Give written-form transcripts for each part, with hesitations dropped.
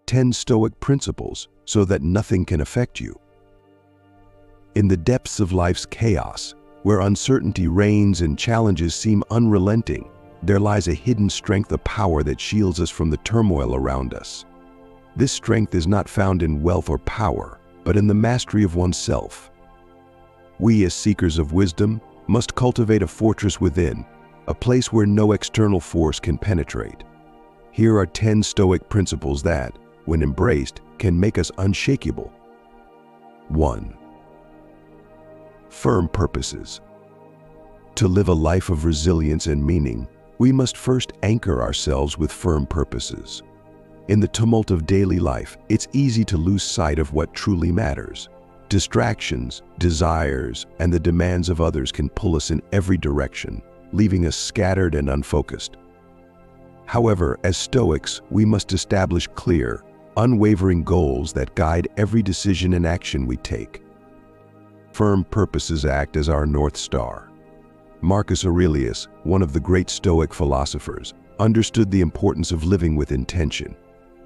10 Stoic principles so that nothing can affect you. In the depths of life's chaos, where uncertainty reigns and challenges seem unrelenting, there lies a hidden strength of power that shields us from the turmoil around us. This strength is not found in wealth or power, but in the mastery of oneself. We, as seekers of wisdom, must cultivate a fortress within, a place where no external force can penetrate. Here are 10 Stoic principles that, when embraced, can make us unshakable. 1. Firm purposes. To live a life of resilience and meaning, we must first anchor ourselves with firm purposes. In the tumult of daily life, it's easy to lose sight of what truly matters. Distractions, desires, and the demands of others can pull us in every direction, leaving us scattered and unfocused. However, as Stoics, we must establish clear, unwavering goals that guide every decision and action we take. Firm purposes act as our North Star. Marcus Aurelius, one of the great Stoic philosophers, understood the importance of living with intention.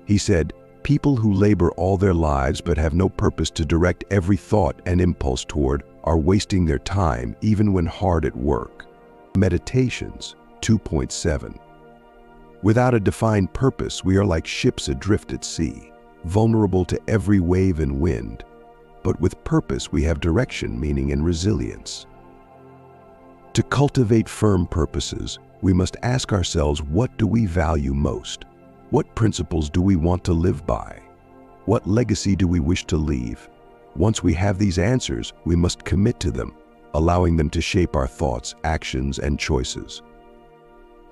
He said, "People who labor all their lives but have no purpose to direct every thought and impulse toward are wasting their time even when hard at work." Meditations 2.7. Without a defined purpose, we are like ships adrift at sea, vulnerable to every wave and wind. But with purpose, we have direction, meaning, and resilience. To cultivate firm purposes, we must ask ourselves, what do we value most? What principles do we want to live by? What legacy do we wish to leave? Once we have these answers, we must commit to them, allowing them to shape our thoughts, actions, and choices.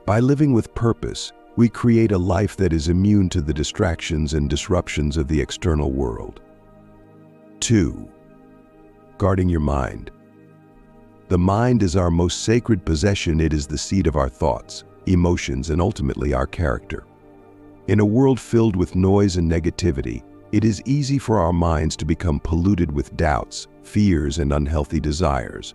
By living with purpose, we create a life that is immune to the distractions and disruptions of the external world. 2. Guarding your mind. The mind is our most sacred possession. It is the seat of our thoughts, emotions, and ultimately our character. In a world filled with noise and negativity, it is easy for our minds to become polluted with doubts, fears, and unhealthy desires.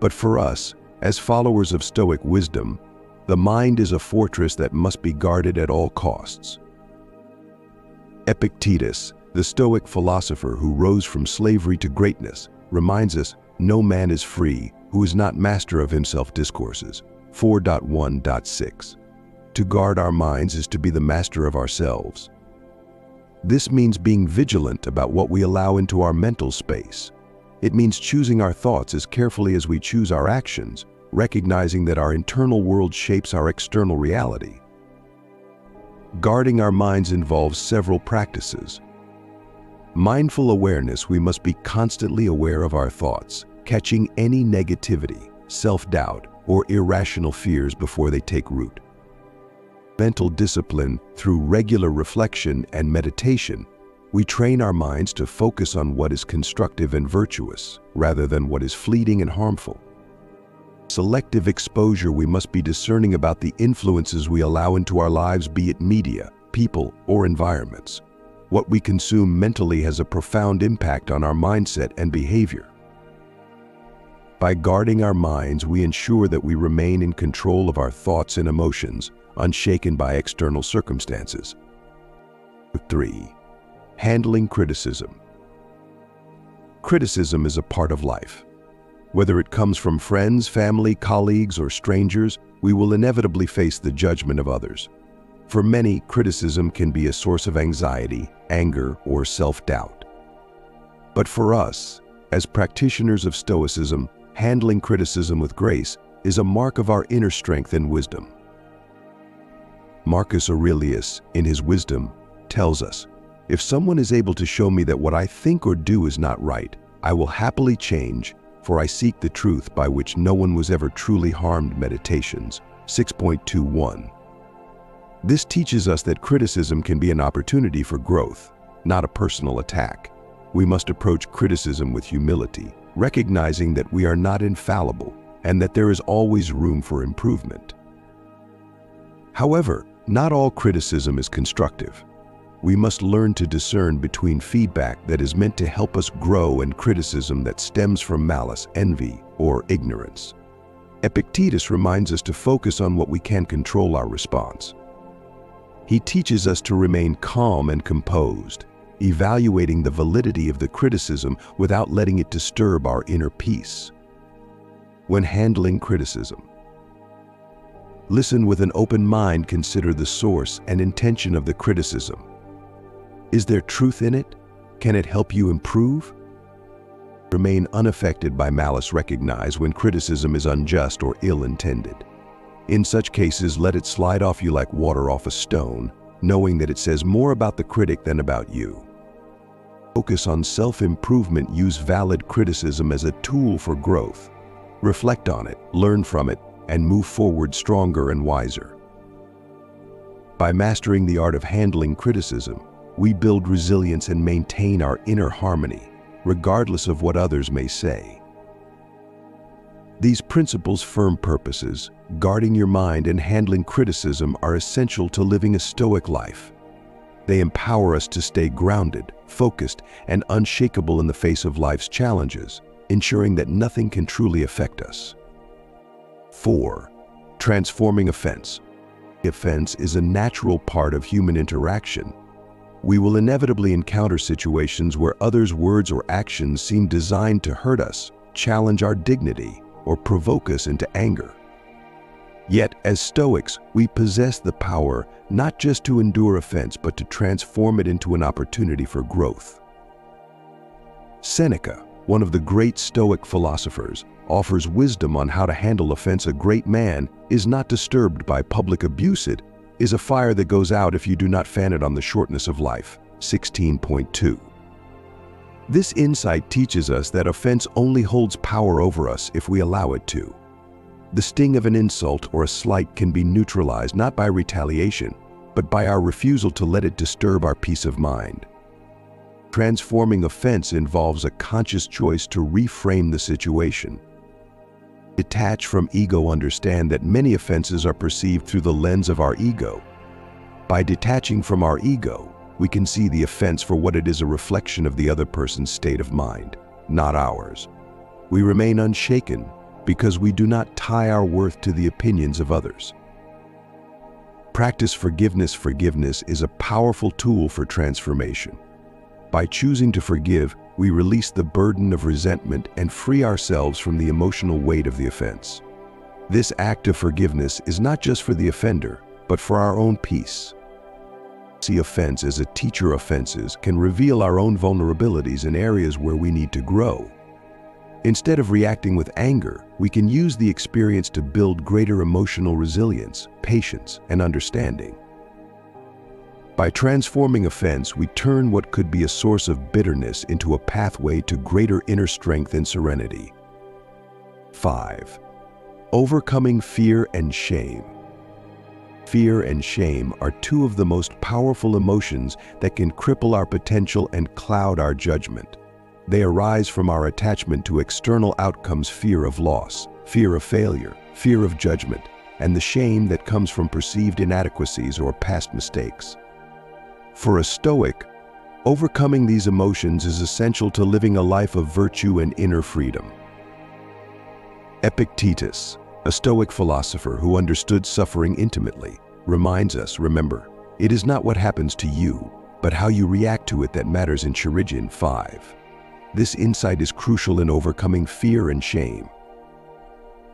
But for us, as followers of Stoic wisdom, the mind is a fortress that must be guarded at all costs. Epictetus, the Stoic philosopher who rose from slavery to greatness, reminds us, "No man is free who is not master of himself." Discourses 4.1.6. To guard our minds is to be the master of ourselves. This means being vigilant about what we allow into our mental space. It means choosing our thoughts as carefully as we choose our actions, recognizing that our internal world shapes our external reality. Guarding our minds involves several practices. Mindful awareness. We must be constantly aware of our thoughts, catching any negativity, self-doubt, or irrational fears before they take root. Mental discipline. Through regular reflection and meditation, we train our minds to focus on what is constructive and virtuous, rather than what is fleeting and harmful. Selective exposure. We must be discerning about the influences we allow into our lives, be it media, people, or environments. What we consume mentally has a profound impact on our mindset and behavior. By guarding our minds, we ensure that we remain in control of our thoughts and emotions, unshaken by external circumstances. 3. Handling criticism. Criticism is a part of life. Whether it comes from friends, family, colleagues, or strangers, we will inevitably face the judgment of others. For many, criticism can be a source of anxiety, anger, or self-doubt. But for us, as practitioners of Stoicism, handling criticism with grace is a mark of our inner strength and wisdom. Marcus Aurelius, in his wisdom, tells us, "If someone is able to show me that what I think or do is not right, I will happily change, for I seek the truth by which no one was ever truly harmed." Meditations 6.21. This teaches us that criticism can be an opportunity for growth, not a personal attack. We must approach criticism with humility, recognizing that we are not infallible and that there is always room for improvement. However, not all criticism is constructive. We must learn to discern between feedback that is meant to help us grow and criticism that stems from malice, envy, or ignorance. Epictetus reminds us to focus on what we can control our response. He teaches us to remain calm and composed, evaluating the validity of the criticism without letting it disturb our inner peace. When handling criticism, listen with an open mind. Consider the source and intention of the criticism. Is there truth in it? Can it help you improve? Remain unaffected by malice. Recognize when criticism is unjust or ill-intended. In such cases, let it slide off you like water off a stone, knowing that it says more about the critic than about you. Focus on self-improvement. Use valid criticism as a tool for growth. Reflect on it, learn from it, and move forward stronger and wiser. By mastering the art of handling criticism, we build resilience and maintain our inner harmony, regardless of what others may say. These principles, firm purposes, guarding your mind, and handling criticism are essential to living a Stoic life. They empower us to stay grounded, focused, and unshakable in the face of life's challenges, ensuring that nothing can truly affect us. 4. Transforming offense. Offense is a natural part of human interaction. We will inevitably encounter situations where others' words or actions seem designed to hurt us, challenge our dignity, or provoke us into anger. Yet, as Stoics, we possess the power not just to endure offense, but to transform it into an opportunity for growth. Seneca, one of the great Stoic philosophers, offers wisdom on how to handle offense. A great man is not disturbed by public abuse. It is a fire that goes out if you do not fan it on the shortness of life. 16.2. This insight teaches us that offense only holds power over us if we allow it to. The sting of an insult or a slight can be neutralized not by retaliation, but by our refusal to let it disturb our peace of mind. Transforming offense involves a conscious choice to reframe the situation. Detach from ego. Understand that many offenses are perceived through the lens of our ego. By detaching from our ego, we can see the offense for what it is, a reflection of the other person's state of mind, not ours. We remain unshaken because we do not tie our worth to the opinions of others. Practice forgiveness. Forgiveness is a powerful tool for transformation. By choosing to forgive, we release the burden of resentment and free ourselves from the emotional weight of the offense. This act of forgiveness is not just for the offender, but for our own peace. See offense as a teacher. Offenses can reveal our own vulnerabilities in areas where we need to grow. Instead of reacting with anger, we can use the experience to build greater emotional resilience, patience, and understanding. By transforming offense, we turn what could be a source of bitterness into a pathway to greater inner strength and serenity. 5. Overcoming fear and shame. Fear and shame are two of the most powerful emotions that can cripple our potential and cloud our judgment. They arise from our attachment to external outcomes: fear of loss, fear of failure, fear of judgment, and the shame that comes from perceived inadequacies or past mistakes. For a Stoic, overcoming these emotions is essential to living a life of virtue and inner freedom. Epictetus, a Stoic philosopher who understood suffering intimately, reminds us, remember, it is not what happens to you, but how you react to it that matters. In Chiridion 5. This insight is crucial in overcoming fear and shame.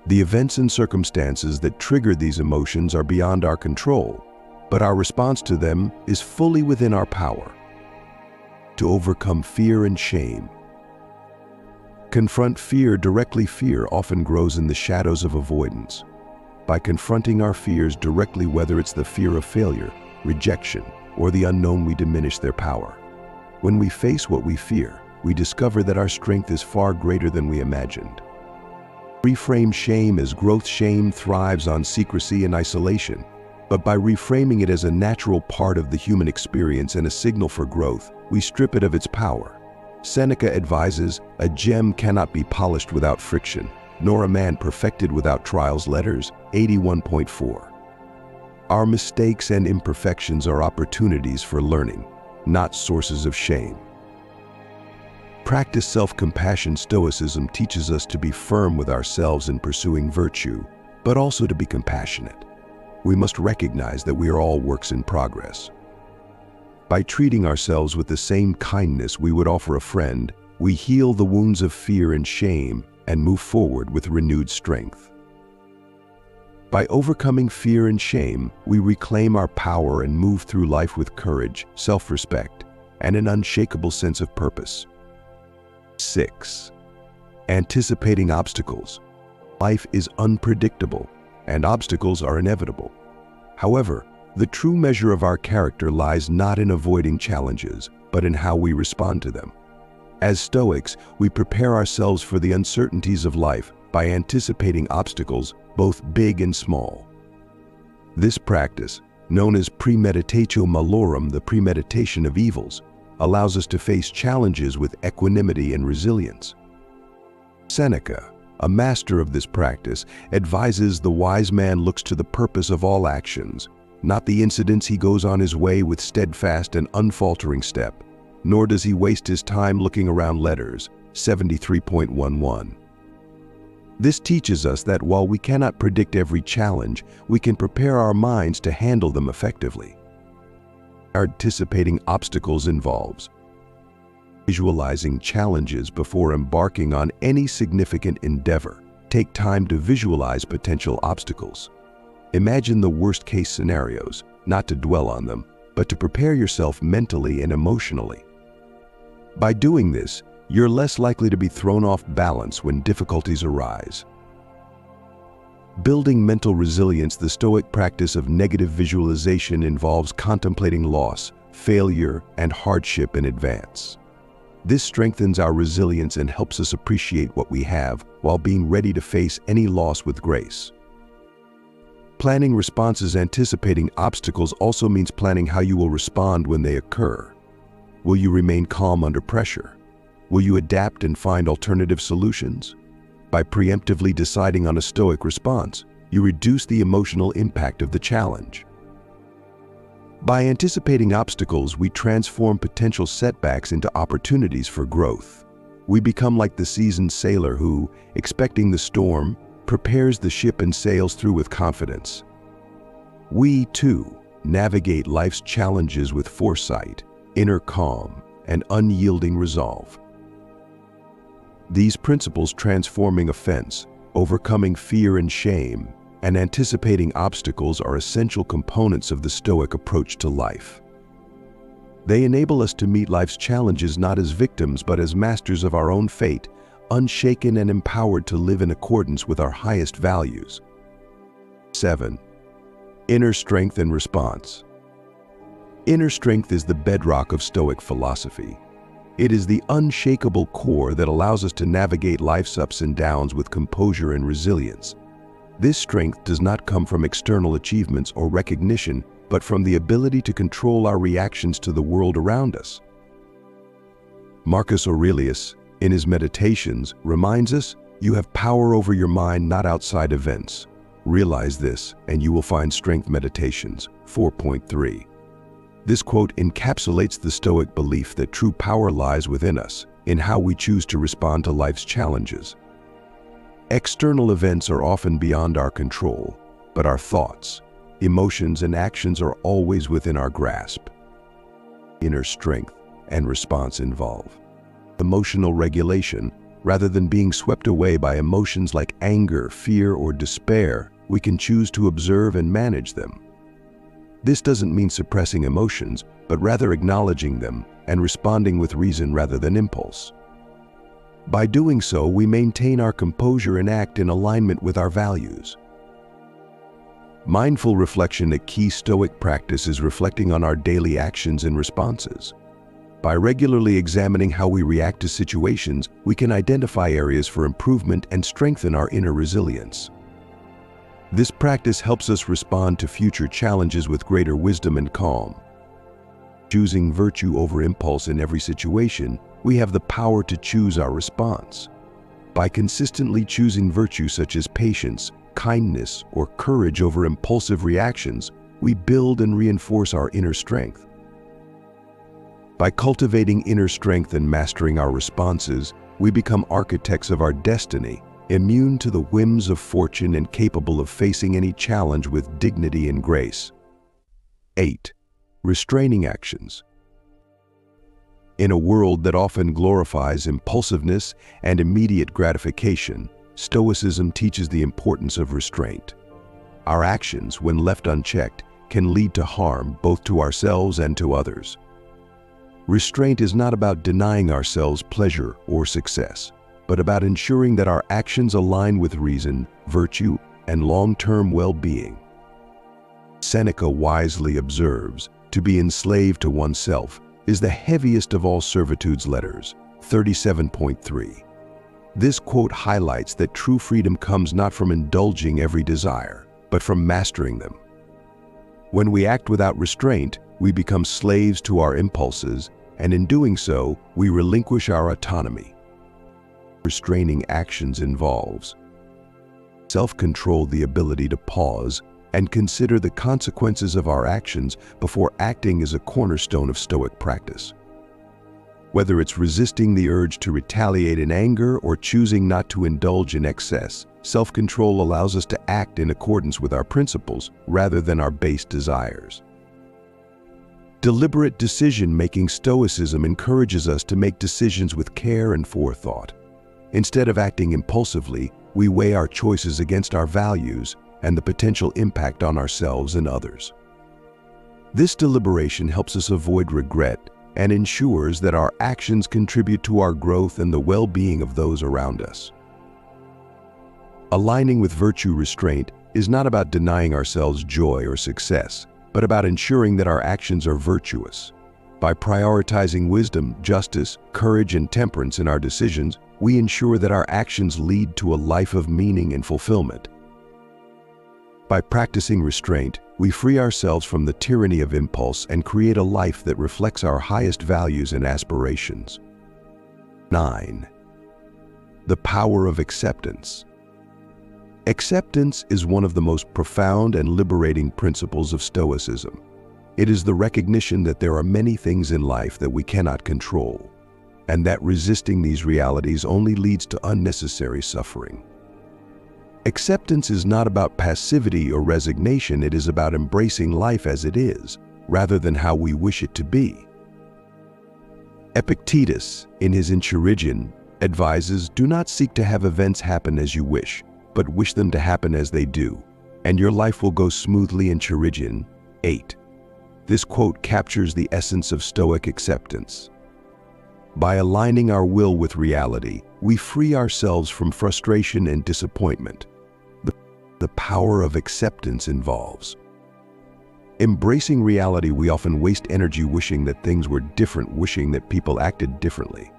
The events and circumstances that trigger these emotions are beyond our control, but our response to them is fully within our power. To overcome fear and shame, confront fear directly. Fear often grows in the shadows of avoidance. By confronting our fears directly, whether it's the fear of failure, rejection, or the unknown, we diminish their power. When we face what we fear, we discover that our strength is far greater than we imagined. Reframe shame as growth. Shame thrives on secrecy and isolation, but by reframing it as a natural part of the human experience and a signal for growth, we strip it of its power. Seneca advises, a gem cannot be polished without friction, nor a man perfected without trials. Letters 81.4. Our mistakes and imperfections are opportunities for learning, not sources of shame. Practice self-compassion. Stoicism teaches us to be firm with ourselves in pursuing virtue, but also to be compassionate. we must recognize that we are all works in progress. By treating ourselves with the same kindness we would offer a friend, we heal the wounds of fear and shame and move forward with renewed strength. By overcoming fear and shame, we reclaim our power and move through life with courage, self-respect, and an unshakable sense of purpose. 6. Anticipating obstacles. Life is unpredictable, and obstacles are inevitable. However, the true measure of our character lies not in avoiding challenges, but in how we respond to them. As Stoics, we prepare ourselves for the uncertainties of life by anticipating obstacles, both big and small. This practice, known as premeditatio malorum, the premeditation of evils, allows us to face challenges with equanimity and resilience. Seneca, a master of this practice, advises the wise man looks to the purpose of all actions, not the incidents he goes on his way with steadfast and unfaltering step, nor does he waste his time looking around letters, 73.11. This teaches us that while we cannot predict every challenge, we can prepare our minds to handle them effectively. Anticipating obstacles involves visualizing challenges before embarking on any significant endeavor. Take time to visualize potential obstacles. Imagine the worst-case scenarios, not to dwell on them, but to prepare yourself mentally and emotionally. By doing this, you're less likely to be thrown off balance when difficulties arise. Building mental resilience. The Stoic practice of negative visualization involves contemplating loss, failure, and hardship in advance. This strengthens our resilience and helps us appreciate what we have while being ready to face any loss with grace. Planning responses. Anticipating obstacles also means planning how you will respond when they occur. Will you remain calm under pressure? Will you adapt and find alternative solutions? By preemptively deciding on a Stoic response, you reduce the emotional impact of the challenge. By anticipating obstacles, we transform potential setbacks into opportunities for growth. We become like the seasoned sailor who, expecting the storm, prepares the ship and sails through with confidence. We, too, navigate life's challenges with foresight, inner calm, and unyielding resolve. These principles, transforming offense, overcoming fear and shame, and anticipating obstacles, are essential components of the Stoic approach to life. They enable us to meet life's challenges not as victims but as masters of our own fate, unshaken and empowered to live in accordance with our highest values. 7. Inner strength and response. Inner strength is the bedrock of Stoic philosophy. It is the unshakable core that allows us to navigate life's ups and downs with composure and resilience. This strength does not come from external achievements or recognition, but from the ability to control our reactions to the world around us. Marcus Aurelius, in his Meditations, reminds us, "You have power over your mind, not outside events. Realize this, and you will find strength." Meditations 4.3. This quote encapsulates the Stoic belief that true power lies within us, in how we choose to respond to life's challenges. External events are often beyond our control, but our thoughts, emotions, and actions are always within our grasp. Inner strength and response involve emotional regulation. Rather than being swept away by emotions like anger, fear, or despair, we can choose to observe and manage them. This doesn't mean suppressing emotions, but rather acknowledging them and responding with reason rather than impulse. By doing so, we maintain our composure and act in alignment with our values. Mindful reflection. A key Stoic practice is reflecting on our daily actions and responses. By regularly examining how we react to situations, we can identify areas for improvement and strengthen our inner resilience. This practice helps us respond to future challenges with greater wisdom and calm. Choosing virtue over impulse. In every situation, we have the power to choose our response. By consistently choosing virtue such as patience, kindness, or courage over impulsive reactions, we build and reinforce our inner strength. By cultivating inner strength and mastering our responses, we become architects of our destiny, immune to the whims of fortune and capable of facing any challenge with dignity and grace. 8. Restraining actions. In a world that often glorifies impulsiveness and immediate gratification, Stoicism teaches the importance of restraint. Our actions, when left unchecked, can lead to harm both to ourselves and to others. Restraint is not about denying ourselves pleasure or success, but about ensuring that our actions align with reason, virtue, and long-term well-being. Seneca wisely observes, "To be enslaved to oneself is the heaviest of all servitude's letters," 37.3. This quote highlights that true freedom comes not from indulging every desire, but from mastering them. When we act without restraint, we become slaves to our impulses, and in doing so, we relinquish our autonomy. Restraining actions involves self-control, the ability to pause and consider the consequences of our actions before acting, is a cornerstone of Stoic practice. Whether it's resisting the urge to retaliate in anger or choosing not to indulge in excess, self-control allows us to act in accordance with our principles rather than our base desires. Deliberate decision-making. Stoicism encourages us to make decisions with care and forethought. Instead of acting impulsively, we weigh our choices against our values and the potential impact on ourselves and others. This deliberation helps us avoid regret and ensures that our actions contribute to our growth and the well-being of those around us. Aligning with virtue. Restraint is not about denying ourselves joy or success, but about ensuring that our actions are virtuous. By prioritizing wisdom, justice, courage, and temperance in our decisions, we ensure that our actions lead to a life of meaning and fulfillment. By practicing restraint, we free ourselves from the tyranny of impulse and create a life that reflects our highest values and aspirations. 9. The power of acceptance. Acceptance is one of the most profound and liberating principles of Stoicism. It is the recognition that there are many things in life that we cannot control, and that resisting these realities only leads to unnecessary suffering. Acceptance is not about passivity or resignation. It is about embracing life as it is, rather than how we wish it to be. Epictetus, in his Enchiridion, advises, "Do not seek to have events happen as you wish, but wish them to happen as they do, and your life will go smoothly." Enchiridion 8. This quote captures the essence of Stoic acceptance. By aligning our will with reality, we free ourselves from frustration and disappointment. The power of acceptance involves embracing reality. We often waste energy wishing that things were different, wishing that people acted differently,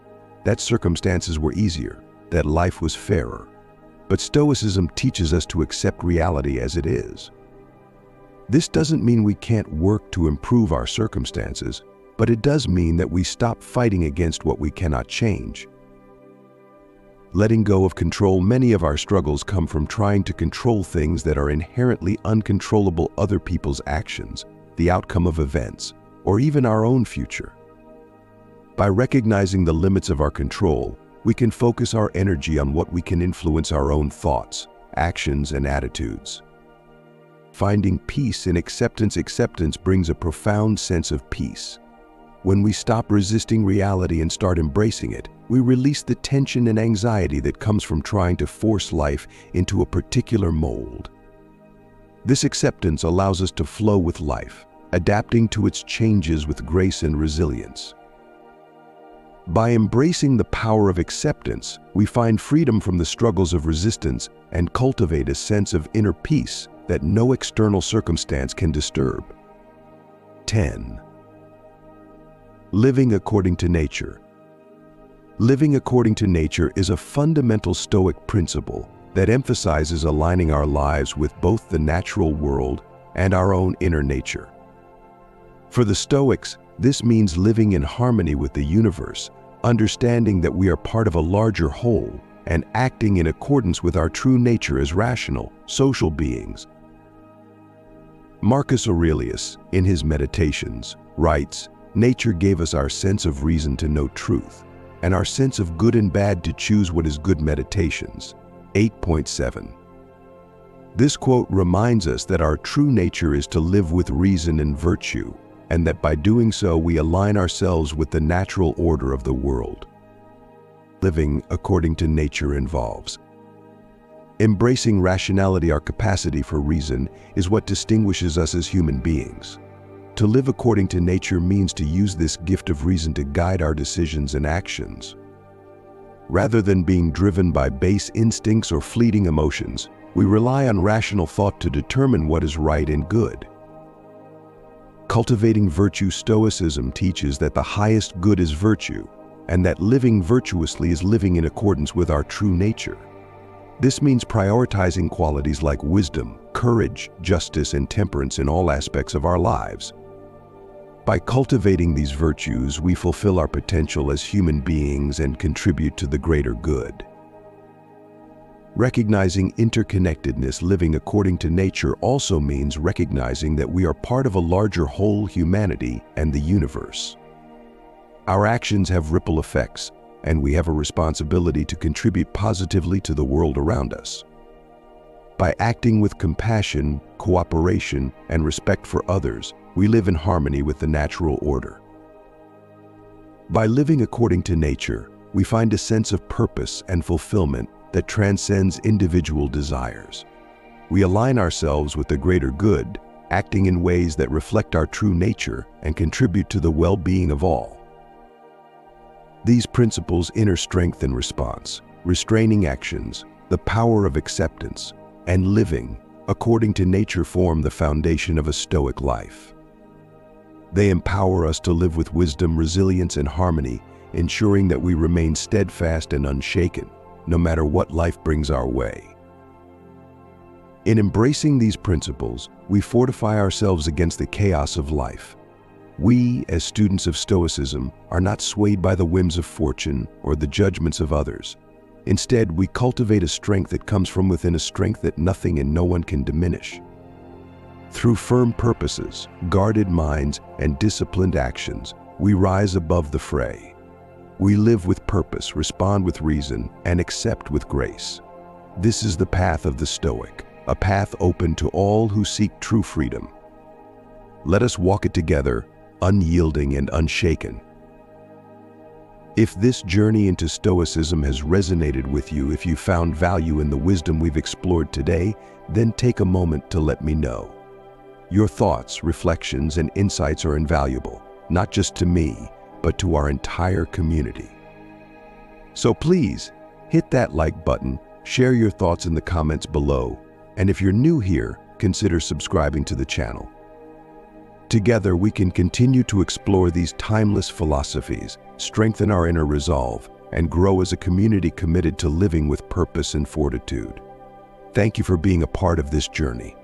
that circumstances were easier, that life was fairer. But Stoicism teaches us to accept reality as it is. This doesn't mean we can't work to improve our circumstances, but it does mean that we stop fighting against what we cannot change. Letting go of control. Many of our struggles come from trying to control things that are inherently uncontrollable: other people's actions, the outcome of events, or even our own future. By recognizing the limits of our control, we can focus our energy on what we can influence: our own thoughts, actions, and attitudes. Finding peace in acceptance. Acceptance brings a profound sense of peace. When we stop resisting reality and start embracing it, we release the tension and anxiety that comes from trying to force life into a particular mold. This acceptance allows us to flow with life, adapting to its changes with grace and resilience. By embracing the power of acceptance, we find freedom from the struggles of resistance and cultivate a sense of inner peace that no external circumstance can disturb. 10. Living according to nature. Living according to nature is a fundamental Stoic principle that emphasizes aligning our lives with both the natural world and our own inner nature. For the Stoics, this means living in harmony with the universe, understanding that we are part of a larger whole, and acting in accordance with our true nature as rational, social beings. Marcus Aurelius, in his Meditations, writes, "Nature gave us our sense of reason to know truth, and our sense of good and bad to choose what is good." Meditations 8.7. This quote reminds us that our true nature is to live with reason and virtue, and that by doing so we align ourselves with the natural order of the world. Living according to nature involves embracing rationality. Our capacity for reason is what distinguishes us as human beings. To live according to nature means to use this gift of reason to guide our decisions and actions. Rather than being driven by base instincts or fleeting emotions, we rely on rational thought to determine what is right and good. Cultivating virtue. Stoicism teaches that the highest good is virtue, and that living virtuously is living in accordance with our true nature. This means prioritizing qualities like wisdom, courage, justice, and temperance in all aspects of our lives. By cultivating these virtues, we fulfill our potential as human beings and contribute to the greater good. Recognizing interconnectedness. Living according to nature also means recognizing that we are part of a larger whole, humanity and the universe. Our actions have ripple effects, and we have a responsibility to contribute positively to the world around us. By acting with compassion, cooperation, and respect for others, we live in harmony with the natural order. By living according to nature, we find a sense of purpose and fulfillment that transcends individual desires. We align ourselves with the greater good, acting in ways that reflect our true nature and contribute to the well-being of all. These principles: inner strength and response, restraining actions, the power of acceptance, and living according to nature form the foundation of a Stoic life. They empower us to live with wisdom, resilience, and harmony, ensuring that we remain steadfast and unshaken, no matter what life brings our way. In embracing these principles, we fortify ourselves against the chaos of life. We, as students of Stoicism, are not swayed by the whims of fortune or the judgments of others. Instead, we cultivate a strength that comes from within, a strength that nothing and no one can diminish. Through firm purposes, guarded minds, and disciplined actions, we rise above the fray. We live with purpose, respond with reason, and accept with grace. This is the path of the Stoic, a path open to all who seek true freedom. Let us walk it together, unyielding and unshaken. If this journey into Stoicism has resonated with you, if you found value in the wisdom we've explored today, then take a moment to let me know. Your thoughts, reflections, and insights are invaluable, not just to me, but to our entire community. So please, hit that like button, share your thoughts in the comments below, and if you're new here, consider subscribing to the channel. Together, we can continue to explore these timeless philosophies, strengthen our inner resolve, and grow as a community committed to living with purpose and fortitude. Thank you for being a part of this journey.